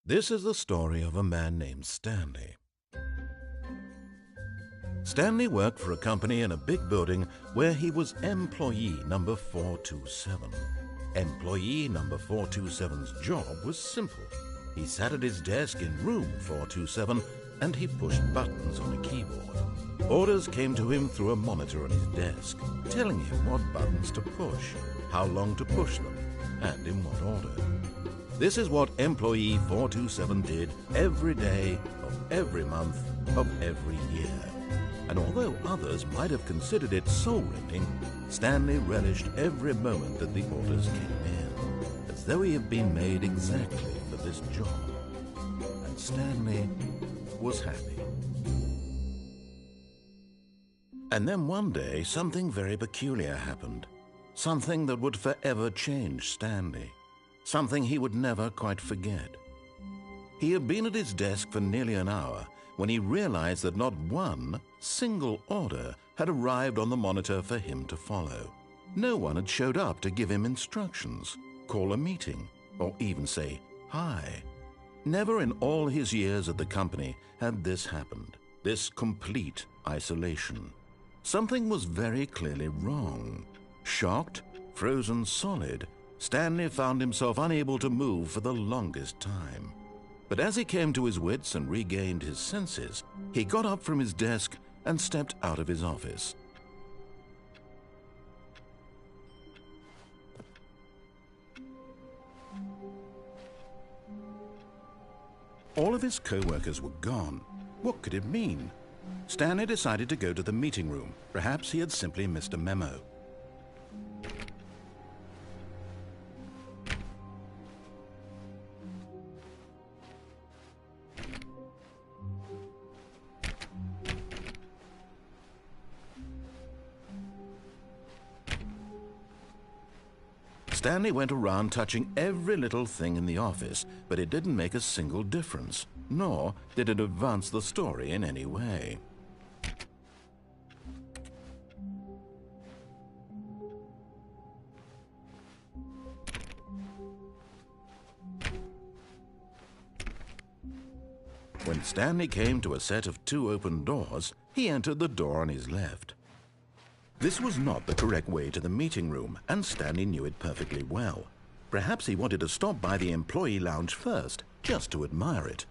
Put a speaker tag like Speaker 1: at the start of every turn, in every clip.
Speaker 1: This is the story of a man named Stanley. Stanley worked for a company in a big building where he was employee number 427. Employee number 427's job was simple. He sat at his desk in room 427 and he pushed buttons on a keyboard. Orders came to him through a monitor on his desk, telling him what buttons to push, how long to push them, and in what order. This is what employee 427 did every day of every month of every year. And although others might have considered it soul-rending, Stanley relished every moment that the orders came in, as though he had been made exactly for this job. And Stanley was happy. And then one day, something very peculiar happened. Something that would forever change Stanley. Something he would never quite forget. He had been at his desk for nearly an hour when he realized that not one single order had arrived on the monitor for him to follow. No one had showed up to give him instructions, call a meeting, or even say hi. Never in all his years at the company had this happened, this complete isolation. Something was very clearly wrong. Shocked, frozen solid, Stanley found himself unable to move for the longest time. But as he came to his wits and regained his senses, he got up from his desk and stepped out of his office. All of his co-workers were gone. What could it mean? Stanley decided to go to the meeting room. Perhaps he had simply missed a memo. Stanley went around touching every little thing in the office, but it didn't make a single difference, nor did it advance the story in any way. When Stanley came to a set of 2 open doors, he entered the door on his left. This was not the correct way to the meeting room, and Stanley knew it perfectly well. Perhaps he wanted to stop by the employee lounge first, just to admire it.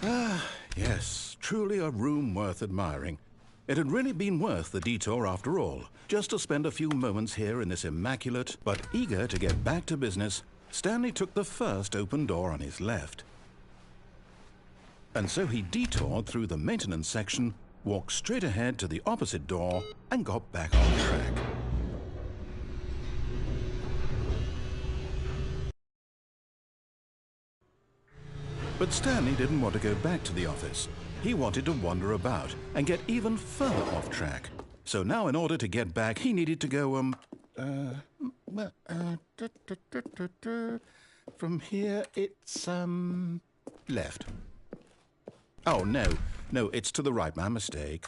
Speaker 1: Ah, yes, truly a room worth admiring. It had really been worth the detour after all, just to spend a few moments here in this immaculate, but eager to get back to business. Stanley took the first open door on his left. And so he detoured through the maintenance section, walked straight ahead to the opposite door, and got back on track. But Stanley didn't want to go back to the office. He wanted to wander about and get even further off track. So now in order to get back, he needed to go, from here it's, left. Oh, no, it's to the right, my mistake.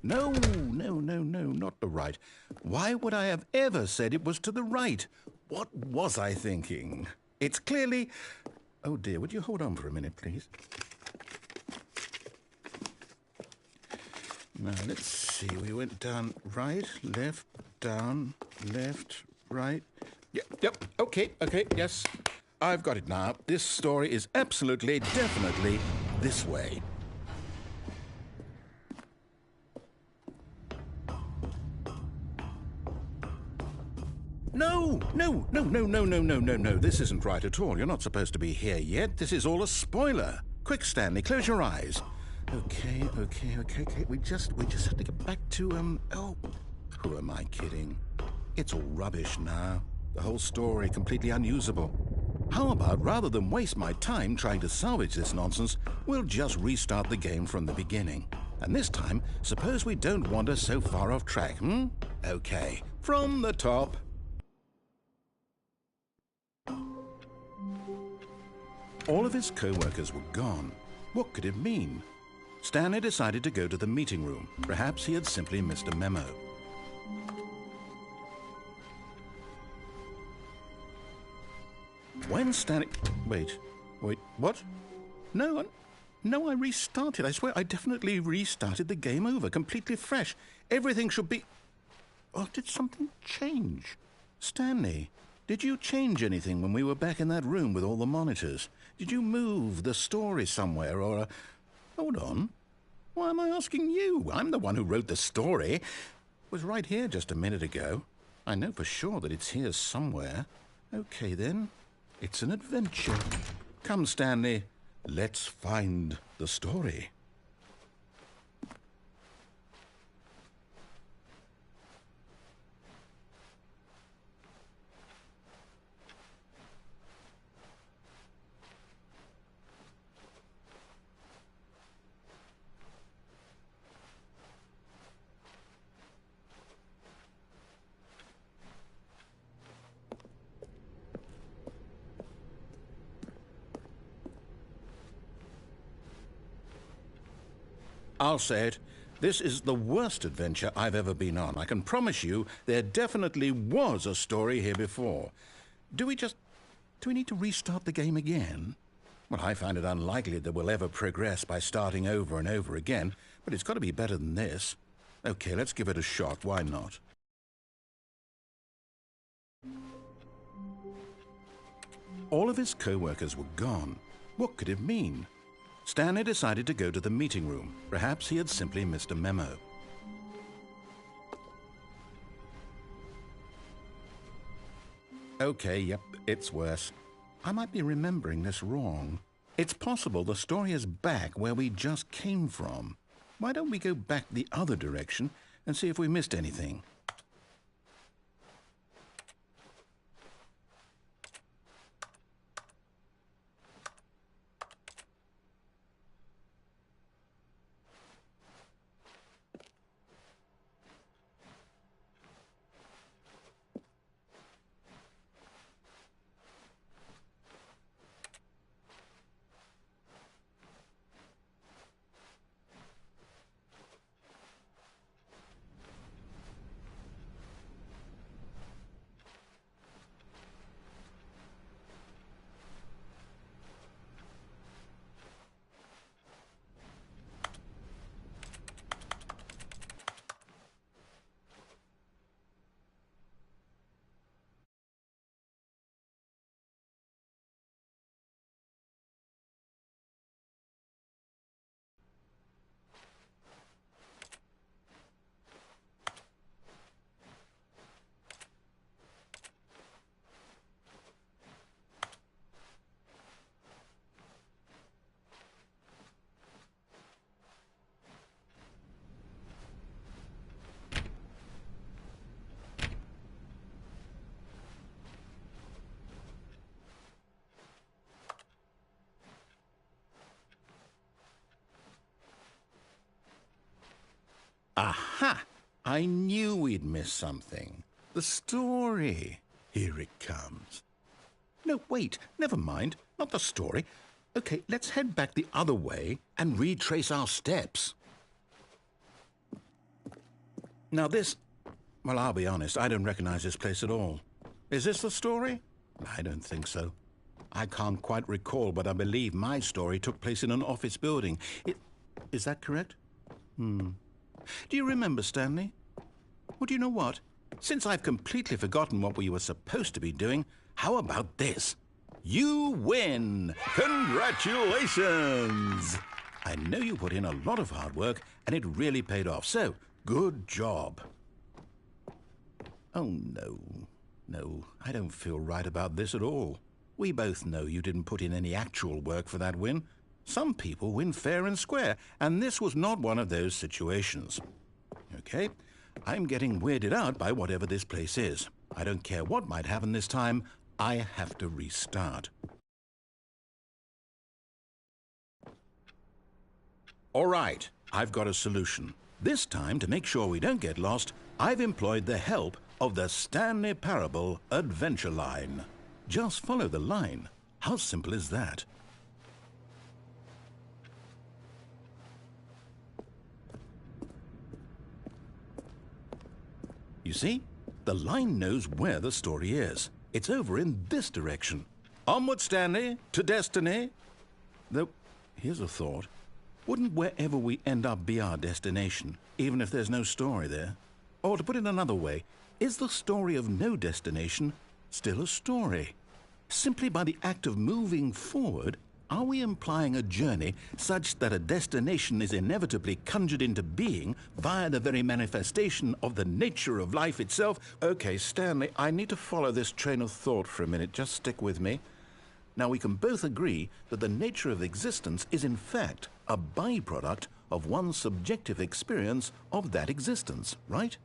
Speaker 1: No, not the right. Why would I have ever said it was to the right? What was I thinking? It's clearly... Oh dear, would you hold on for a minute, please? Now, let's see. We went down right, left, down, left, right. Yep, okay, yes. I've got it now. This story is absolutely, definitely this way. No, no, no, no, no, no, no, no, no. This isn't right at all. You're not supposed to be here yet. This is all a spoiler. Quick, Stanley, close your eyes. Okay. We just have to get back to, oh, who am I kidding? It's all rubbish now. The whole story completely unusable. How about, rather than waste my time trying to salvage this nonsense, we'll just restart the game from the beginning. And this time, suppose we don't wander so far off track, Okay, from the top. All of his co-workers were gone. What could it mean? Stanley decided to go to the meeting room. Perhaps he had simply missed a memo. When Stanley... Wait, what? No, I restarted. I swear I definitely restarted the game over, completely fresh. Everything should be... Oh, did something change? Stanley, did you change anything when we were back in that room with all the monitors? Did you move the story somewhere or... Hold on. Why am I asking you? I'm the one who wrote the story. It was right here just a minute ago. I know for sure that it's here somewhere. Okay, then. It's an adventure. Come, Stanley. Let's find the story. I'll say it. This is the worst adventure I've ever been on. I can promise you there definitely was a story here before. Do we need to restart the game again? Well, I find it unlikely that we'll ever progress by starting over and over again, but it's got to be better than this. Okay, let's give it a shot. Why not? All of his co-workers were gone. What could it mean? Stanley decided to go to the meeting room. Perhaps he had simply missed a memo. Okay, yep, it's worse. I might be remembering this wrong. It's possible the story is back where we just came from. Why don't we go back the other direction and see if we missed anything? Aha! I knew we'd miss something. The story. Here it comes. No, wait, never mind. Not the story. Okay, let's head back the other way and retrace our steps. Now this... Well, I'll be honest, I don't recognize this place at all. Is this the story? I don't think so. I can't quite recall, but I believe my story took place in an office building. Is that correct? Do you remember, Stanley? Well, do you know what? Since I've completely forgotten what we were supposed to be doing, how about this? You win! Congratulations! I know you put in a lot of hard work, and it really paid off, so good job. Oh, no. No, I don't feel right about this at all. We both know you didn't put in any actual work for that win. Some people win fair and square, and this was not one of those situations. Okay, I'm getting weirded out by whatever this place is. I don't care what might happen this time, I have to restart. All right, I've got a solution. This time, to make sure we don't get lost, I've employed the help of the Stanley Parable Adventure Line. Just follow the line. How simple is that? You see? The line knows where the story is. It's over in this direction. Onward, Stanley, to destiny. Though, here's a thought. Wouldn't wherever we end up be our destination, even if there's no story there? Or to put it another way, is the story of no destination still a story? Simply by the act of moving forward, are we implying a journey such that a destination is inevitably conjured into being via the very manifestation of the nature of life itself? Okay, Stanley, I need to follow this train of thought for a minute. Just stick with me. Now, we can both agree that the nature of existence is in fact a byproduct of one's subjective experience of that existence, right?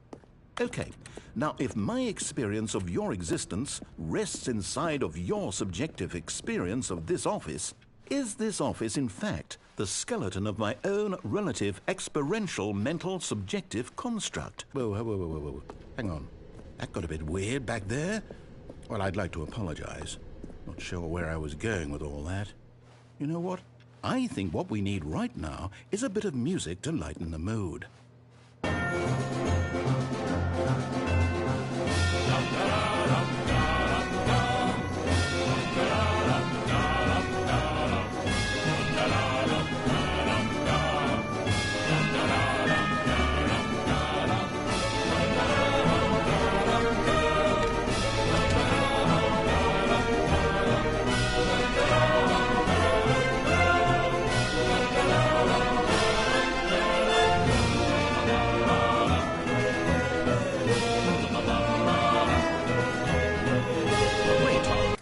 Speaker 1: Okay, now if my experience of your existence rests inside of your subjective experience of this office, is this office in fact the skeleton of my own relative experiential mental subjective construct? Whoa. Hang on. That got a bit weird back there. Well, I'd like to apologize. Not sure where I was going with all that. You know what? I think what we need right now is a bit of music to lighten the mood.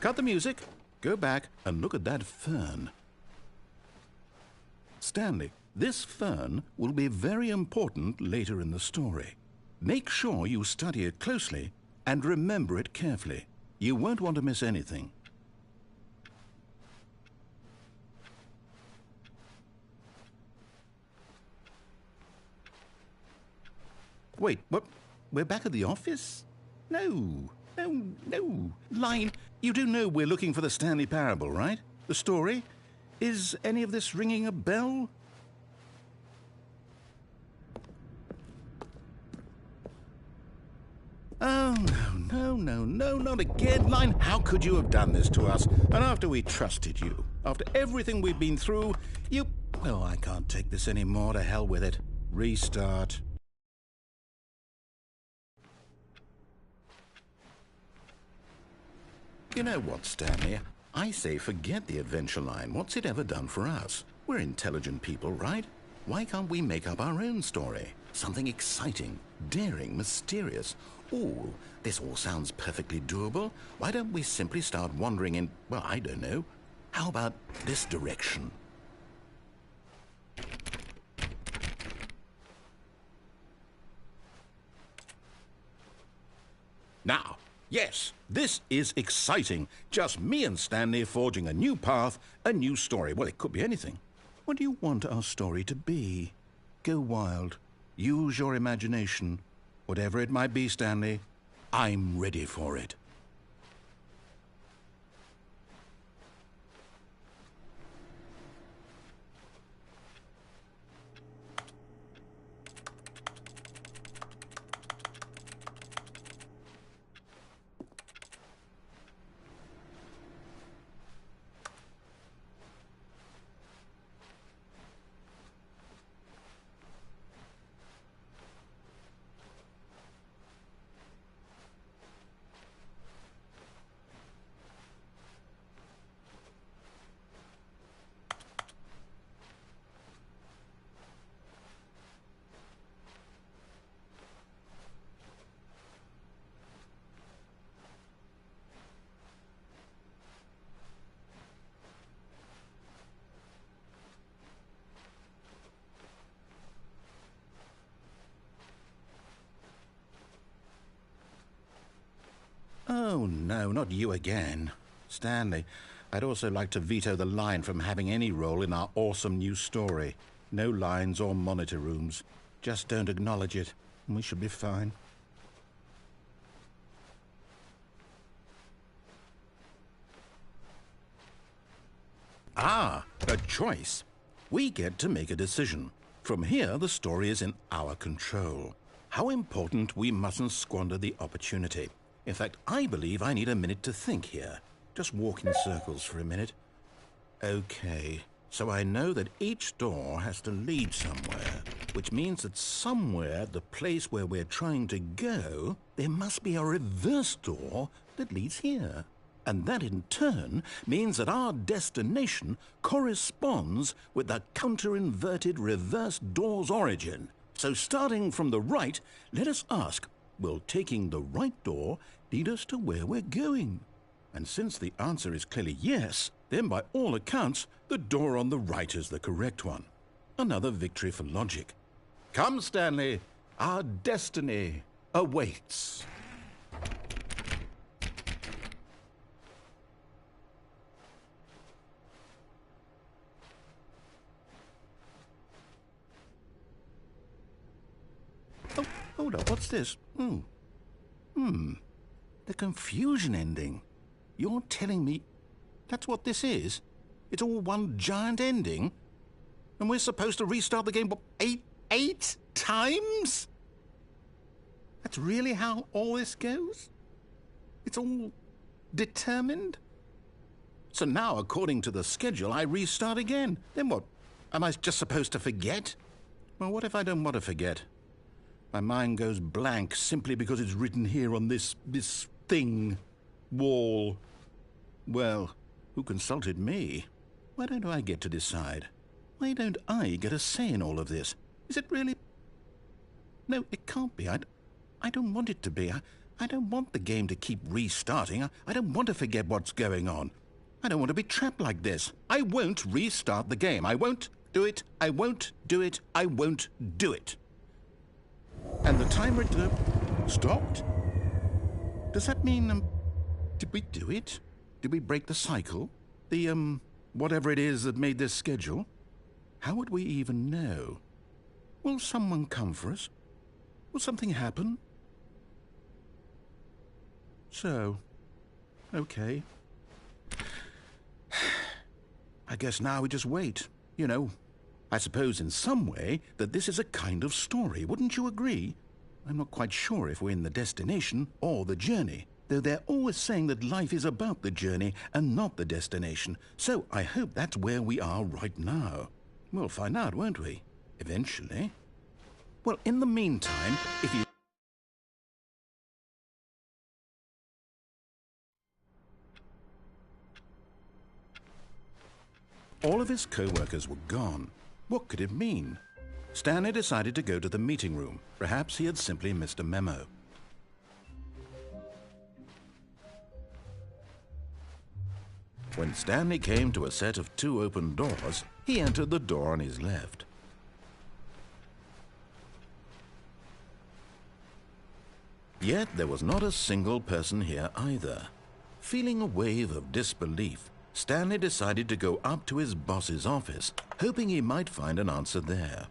Speaker 1: Cut the music, go back and look at that fern. Stanley, this fern will be very important later in the story. Make sure you study it closely and remember it carefully. You won't want to miss anything. Wait, what? We're back at the office? No. Line, you do know we're looking for the Stanley Parable, right? The story? Is any of this ringing a bell? Oh, no, not again. Line, how could you have done this to us? And after we trusted you, after everything we've been through, you... Well, I can't take this anymore. To hell with it. Restart. You know what, Stanley? I say forget the adventure line. What's it ever done for us? We're intelligent people, right? Why can't we make up our own story? Something exciting, daring, mysterious. Ooh, this all sounds perfectly doable. Why don't we simply start wandering in, well, I don't know. How about this direction? Now, yes, this is exciting. Just me and Stanley forging a new path, a new story. Well, it could be anything. What do you want our story to be? Go wild. Use your imagination. Whatever it might be, Stanley, I'm ready for it. Oh, no, not you again. Stanley, I'd also like to veto the line from having any role in our awesome new story. No lines or monitor rooms. Just don't acknowledge it, and we should be fine. Ah, a choice. We get to make a decision. From here, the story is in our control. How important we mustn't squander the opportunity. In fact, I believe I need a minute to think here. Just walk in circles for a minute. Okay, so I know that each door has to lead somewhere, which means that somewhere at the place where we're trying to go, there must be a reverse door that leads here. And that in turn means that our destination corresponds with the counter-inverted reverse door's origin. So starting from the right, let us ask, will taking the right door lead us to where we're going? And since the answer is clearly yes, then by all accounts, the door on the right is the correct one. Another victory for logic. Come, Stanley, our destiny awaits. Oh, hold up, what's this? The confusion ending. You're telling me that's what this is? It's all one giant ending? And we're supposed to restart the game, what, eight times? That's really how all this goes? It's all determined? So now, according to the schedule, I restart again. Then what? Am I just supposed to forget? Well, what if I don't want to forget? My mind goes blank simply because it's written here on this thing, wall. Well, who consulted me? Why don't I get to decide? Why don't I get a say in all of this? Is it really? No, it can't be. I don't want it to be. I don't want the game to keep restarting. I don't want to forget what's going on. I don't want to be trapped like this. I won't restart the game. I won't do it. I won't do it. I won't do it. And the timer stopped? Does that mean, did we do it? Did we break the cycle? The, whatever it is that made this schedule? How would we even know? Will someone come for us? Will something happen? So, okay. I guess now we just wait, you know. I suppose in some way that this is a kind of story, wouldn't you agree? I'm not quite sure if we're in the destination or the journey, though they're always saying that life is about the journey and not the destination, so I hope that's where we are right now. We'll find out, won't we? Eventually. Well, in the meantime, if you... All of his co-workers were gone. What could it mean? Stanley decided to go to the meeting room. Perhaps he had simply missed a memo. When Stanley came to a set of 2 open doors, he entered the door on his left. Yet there was not a single person here either. Feeling a wave of disbelief, Stanley decided to go up to his boss's office, hoping he might find an answer there.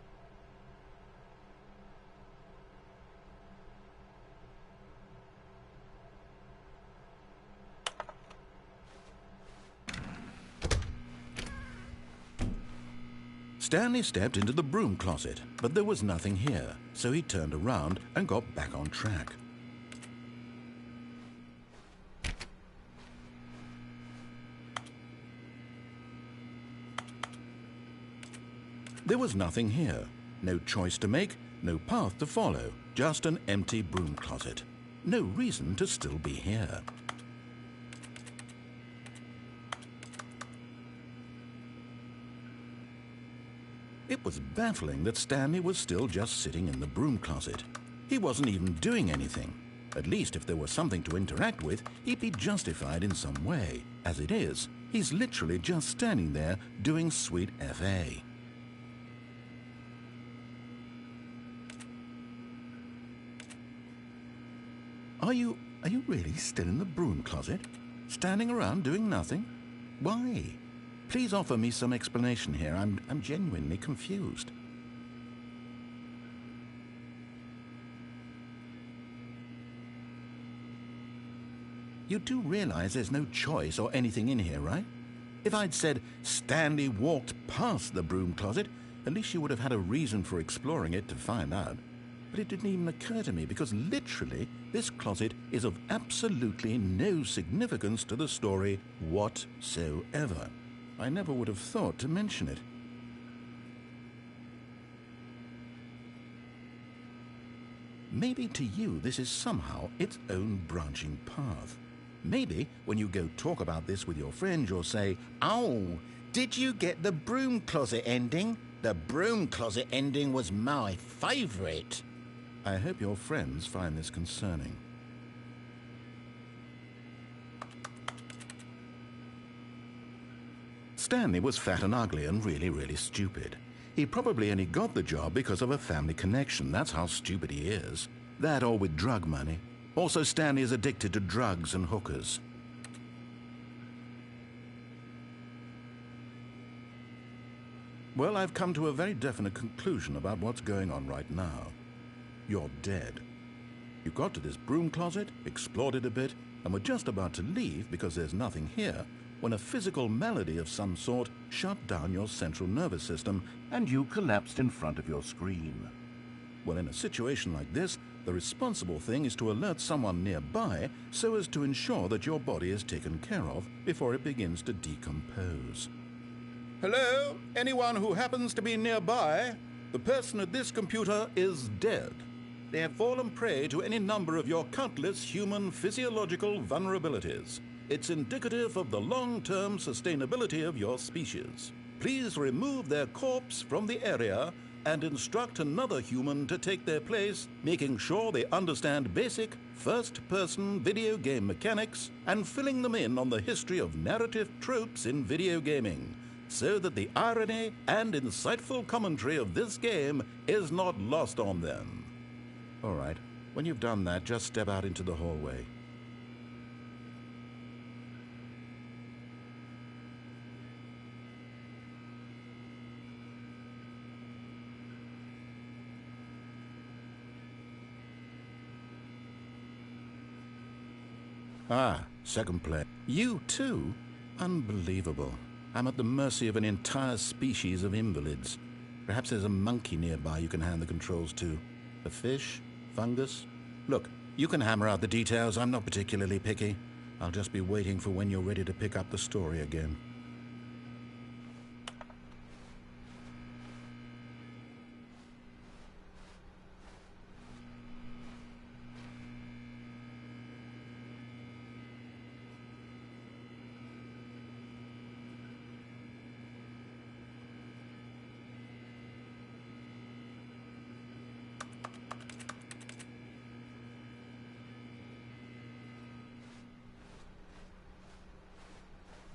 Speaker 1: Stanley stepped into the broom closet, but there was nothing here, so he turned around and got back on track. There was nothing here. No choice to make, no path to follow, just an empty broom closet. No reason to still be here. It was baffling that Stanley was still just sitting in the broom closet. He wasn't even doing anything. At least if there was something to interact with, he'd be justified in some way. As it is, he's literally just standing there doing sweet FA. Are you really still in the broom closet? Standing around doing nothing? Why? Please offer me some explanation here. I'm genuinely confused. You do realize there's no choice or anything in here, right? If I'd said Stanley walked past the broom closet, at least you would have had a reason for exploring it to find out. But it didn't even occur to me because literally this closet is of absolutely no significance to the story whatsoever. I never would have thought to mention it. Maybe to you this is somehow its own branching path. Maybe when you go talk about this with your friends, you'll say, "Oh, did you get the broom closet ending? The broom closet ending was my favorite." I hope your friends find this concerning. Stanley was fat and ugly and really stupid. He probably only got the job because of a family connection. That's how stupid he is. That or with drug money. Also, Stanley is addicted to drugs and hookers. Well, I've come to a very definite conclusion about what's going on right now. You're dead. You got to this broom closet, explored it a bit, and were just about to leave because there's nothing here, when a physical malady of some sort shut down your central nervous system and you collapsed in front of your screen. Well, in a situation like this, the responsible thing is to alert someone nearby so as to ensure that your body is taken care of before it begins to decompose. Hello? Anyone who happens to be nearby? The person at this computer is dead. They have fallen prey to any number of your countless human physiological vulnerabilities. It's indicative of the long-term sustainability of your species. Please remove their corpse from the area and instruct another human to take their place, making sure they understand basic first-person video game mechanics and filling them in on the history of narrative tropes in video gaming, so that the irony and insightful commentary of this game is not lost on them. All right, when you've done that, just step out into the hallway. Ah, second player. You too? Unbelievable. I'm at the mercy of an entire species of invalids. Perhaps there's a monkey nearby you can hand the controls to. A fish? Fungus? Look, you can hammer out the details. I'm not particularly picky. I'll just be waiting for when you're ready to pick up the story again.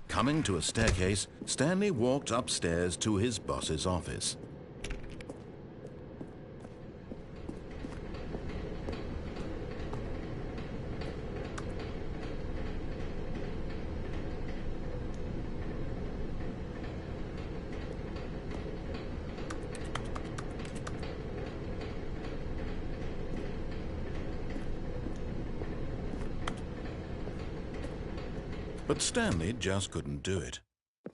Speaker 1: Coming to a staircase, Stanley walked upstairs to his boss's office. But Stanley just couldn't do it.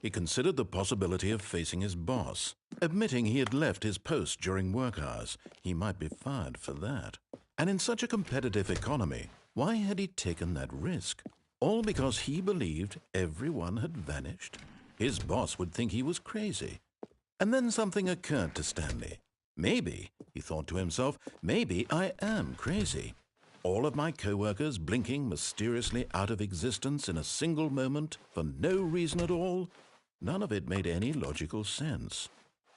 Speaker 1: He considered the possibility of facing his boss, admitting he had left his post during work hours. He might be fired for that. And in such a competitive economy, why had he taken that risk? All because he believed everyone had vanished? His boss would think he was crazy. And then something occurred to Stanley. Maybe, he thought to himself, maybe I am crazy. All of my co-workers blinking mysteriously out of existence in a single moment for no reason at all? None of it made any logical sense.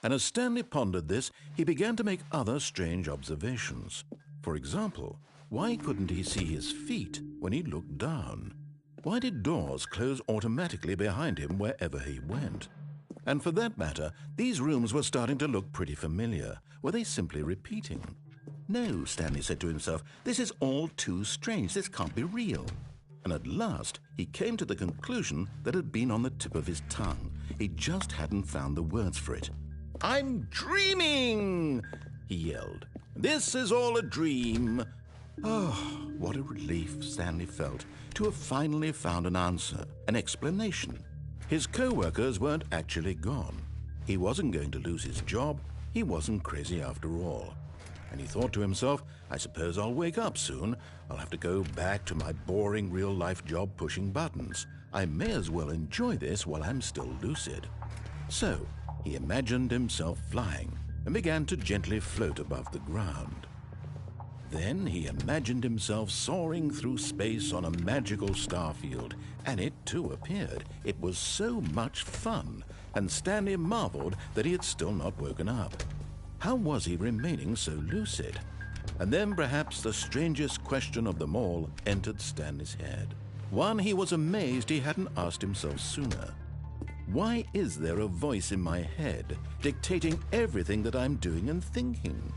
Speaker 1: And as Stanley pondered this, he began to make other strange observations. For example, why couldn't he see his feet when he looked down? Why did doors close automatically behind him wherever he went? And for that matter, these rooms were starting to look pretty familiar. Were they simply repeating? No, Stanley said to himself, this is all too strange. This can't be real. And at last, he came to the conclusion that had been on the tip of his tongue. He just hadn't found the words for it. "I'm dreaming!" he yelled. "This is all a dream." Oh, what a relief Stanley felt to have finally found an answer, an explanation. His co-workers weren't actually gone. He wasn't going to lose his job. He wasn't crazy after all. And he thought to himself, I suppose I'll wake up soon. I'll have to go back to my boring real-life job pushing buttons. I may as well enjoy this while I'm still lucid. So he imagined himself flying and began to gently float above the ground. Then he imagined himself soaring through space on a magical starfield, and it too appeared. It was so much fun, and Stanley marveled that he had still not woken up. How was he remaining so lucid? And then perhaps the strangest question of them all entered Stanley's head. One he was amazed he hadn't asked himself sooner. Why is there a voice in my head dictating everything that I'm doing and thinking?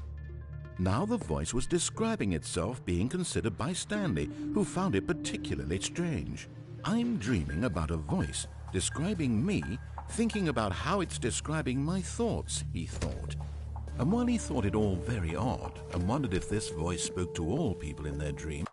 Speaker 1: Now the voice was describing itself being considered by Stanley, who found it particularly strange. I'm dreaming about a voice describing me, thinking about how it's describing my thoughts, he thought. And while he thought it all very odd and wondered if this voice spoke to all people in their dreams,